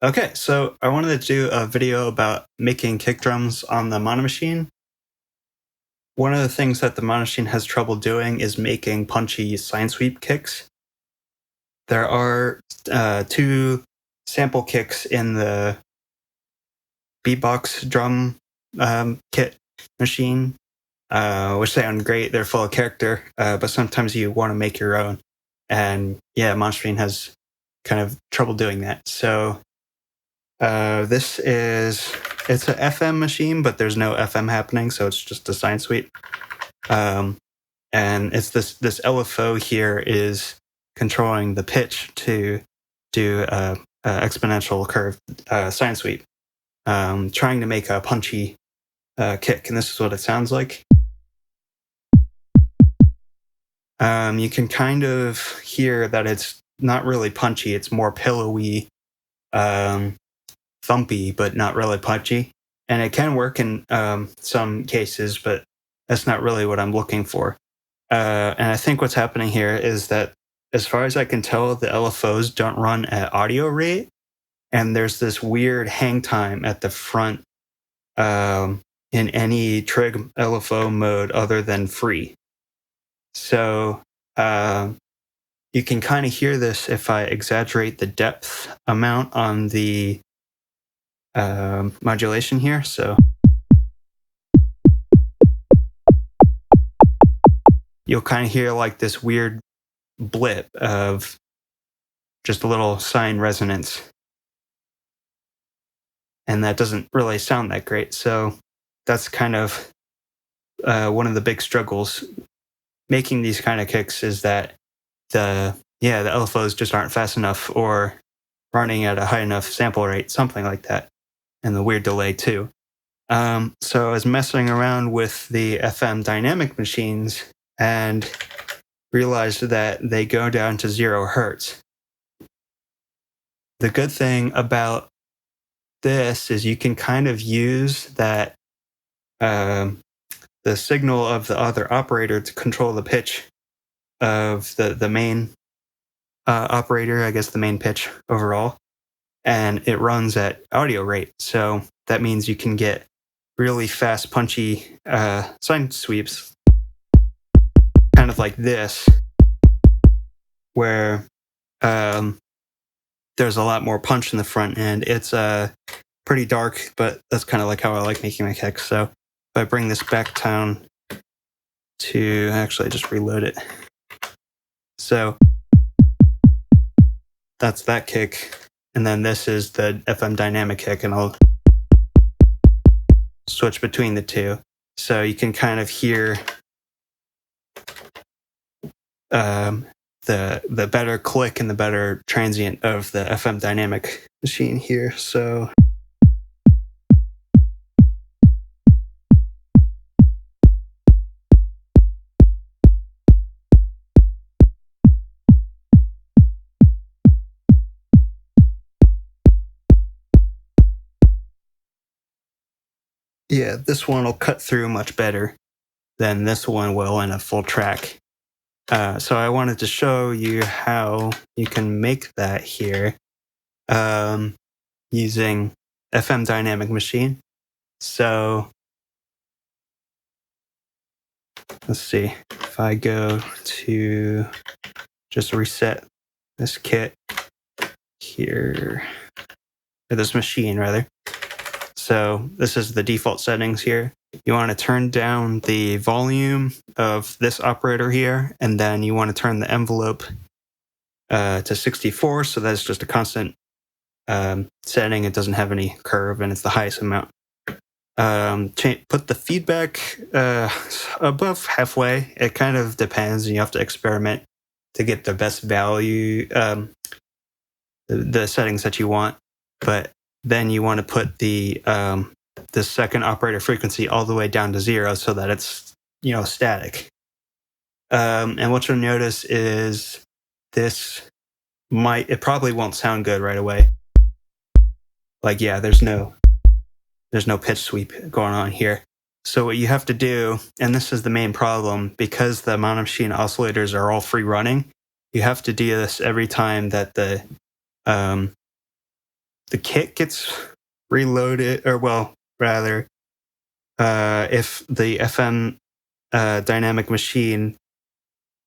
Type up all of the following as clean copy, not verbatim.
Okay, so I wanted to do a video about making kick drums on the Monomachine. One of the things that the Monomachine has trouble doing is making punchy sine sweep kicks. There are two sample kicks in the beatbox drum kit machine, which sound great. They're full of character, but sometimes you want to make your own. And yeah, Monomachine has kind of trouble doing that. So it's an FM machine, but there's no FM happening, so it's just a sine sweep. And it's this LFO here is controlling the pitch to do a exponential curve sine sweep, trying to make a punchy kick, and this is what it sounds like. You can kind of hear that it's not really punchy; it's more pillowy, thumpy, but not really punchy. And it can work in some cases, but that's not really what I'm looking for. And I think what's happening here is that, as far as I can tell, the LFOs don't run at audio rate, and there's this weird hang time at the front in any trig LFO mode other than free. So you can kind of hear this if I exaggerate the depth amount on the modulation here. So you'll kind of hear like this weird blip of just a little sine resonance. And that doesn't really sound that great. So that's kind of one of the big struggles making these kind of kicks, is that the LFOs just aren't fast enough or running at a high enough sample rate, something like that. And the weird delay too. So I was messing around with the FM dynamic machines and realized that they go down to 0 hertz. The good thing about this is you can kind of use that the signal of the other operator to control the pitch of the main operator, I guess the main pitch overall, and it runs at audio rate. So that means you can get really fast, punchy sine sweeps, kind of like this, where there's a lot more punch in the front end. It's pretty dark, but that's kind of like how I like making my kicks. So if I bring this back down to actually just reload it. So that's that kick. And then this is the FM dynamic kick, and I'll switch between the two. So you can kind of hear the better click and the better transient of the FM dynamic machine here. So yeah, this one will cut through much better than this one will in a full track. So I wanted to show you how you can make that here using FM dynamic machine. So let's see, if I go to just reset this kit here, or this machine rather. So this is the default settings here. You want to turn down the volume of this operator here, and then you want to turn the envelope to 64, so that's just a constant setting. It doesn't have any curve, and it's the highest amount. Put the feedback above halfway. It kind of depends, and you have to experiment to get the best value, the settings that you want. But then you want to put the second operator frequency all the way down to 0 so that it's static. And what you'll notice is it probably won't sound good right away. Like, yeah, there's no pitch sweep going on here. So what you have to do, and this is the main problem, because the Monomachine oscillators are all free running, you have to do this every time that the the kit gets reloaded, or well, rather, if the FM dynamic machine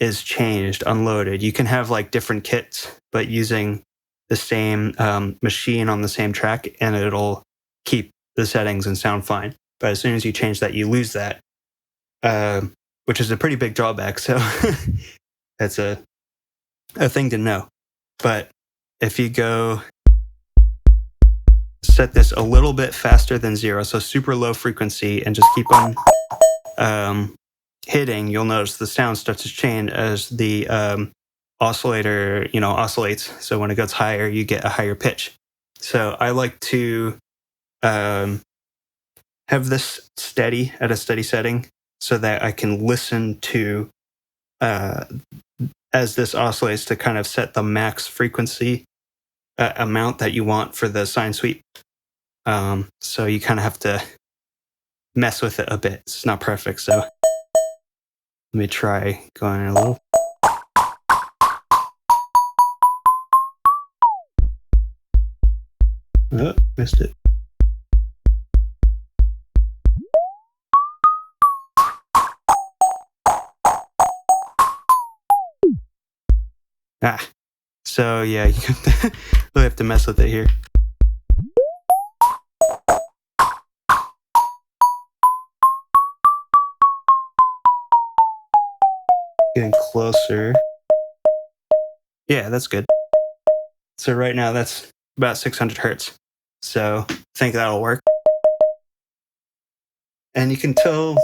is changed, unloaded, you can have like different kits, but using the same machine on the same track, and it'll keep the settings and sound fine. But as soon as you change that, you lose that, which is a pretty big drawback. So that's a thing to know. But if you go set this a little bit faster than 0, so super low frequency, and just keep on hitting, you'll notice the sound starts to change as the oscillator, oscillates. So when it goes higher, you get a higher pitch. So I like to have this steady at a steady setting so that I can listen to as this oscillates to kind of set the max frequency amount that you want for the sine sweep. So you kind of have to mess with it a bit. It's not perfect, so let me try going a little. Oh, missed it. So yeah, you really have to mess with it here. Getting closer. Yeah, that's good. So right now that's about 600 hertz. So I think that'll work. And you can tell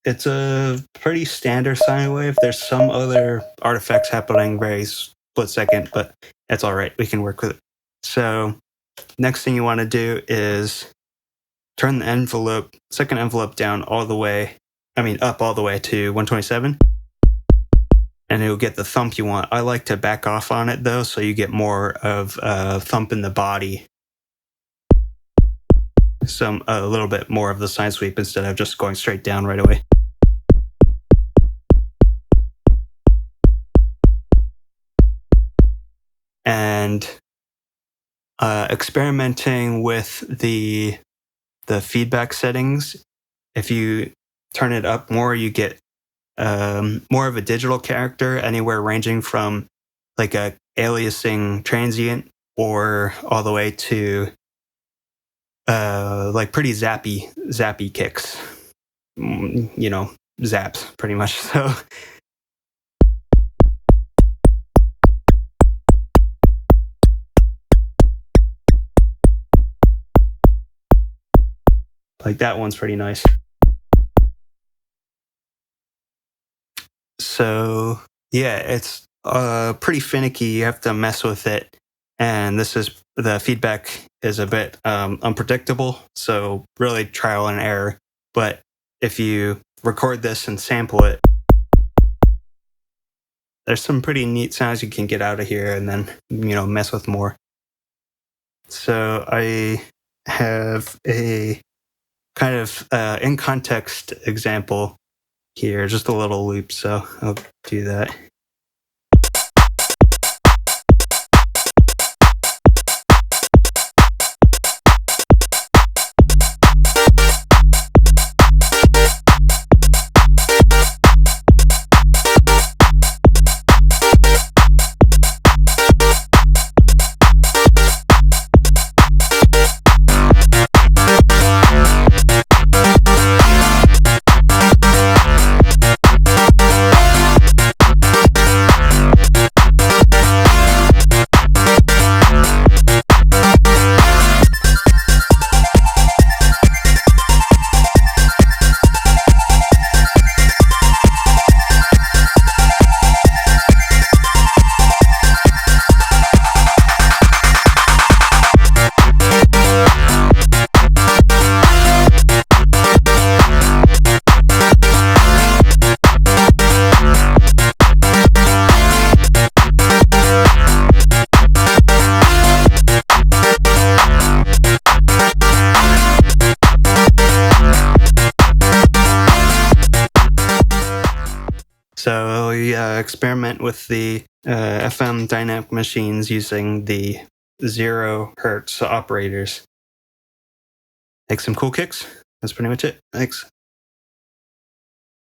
it's a pretty standard sine wave. There's some other artifacts happening very split second, but that's all right. We can work with it. So next thing you want to do is turn the second envelope down all the way, up all the way to 127. And it'll get the thump you want. I like to back off on it though, so you get more of a thump in the body. A little bit more of the sine sweep instead of just going straight down right away. And experimenting with the feedback settings. If you turn it up more, you get more of a digital character, anywhere ranging from like a aliasing transient or all the way to like pretty zappy kicks. Zaps pretty much. So like that one's pretty nice. So yeah, it's pretty finicky. You have to mess with it, and the feedback is a bit unpredictable. So really trial and error. But if you record this and sample it, there's some pretty neat sounds you can get out of here, and then mess with more. So I have a kind of in context example here, just a little loop, so I'll do that. So we experiment with the FM dynamic machines using the 0 hertz operators. Make some cool kicks. That's pretty much it. Thanks.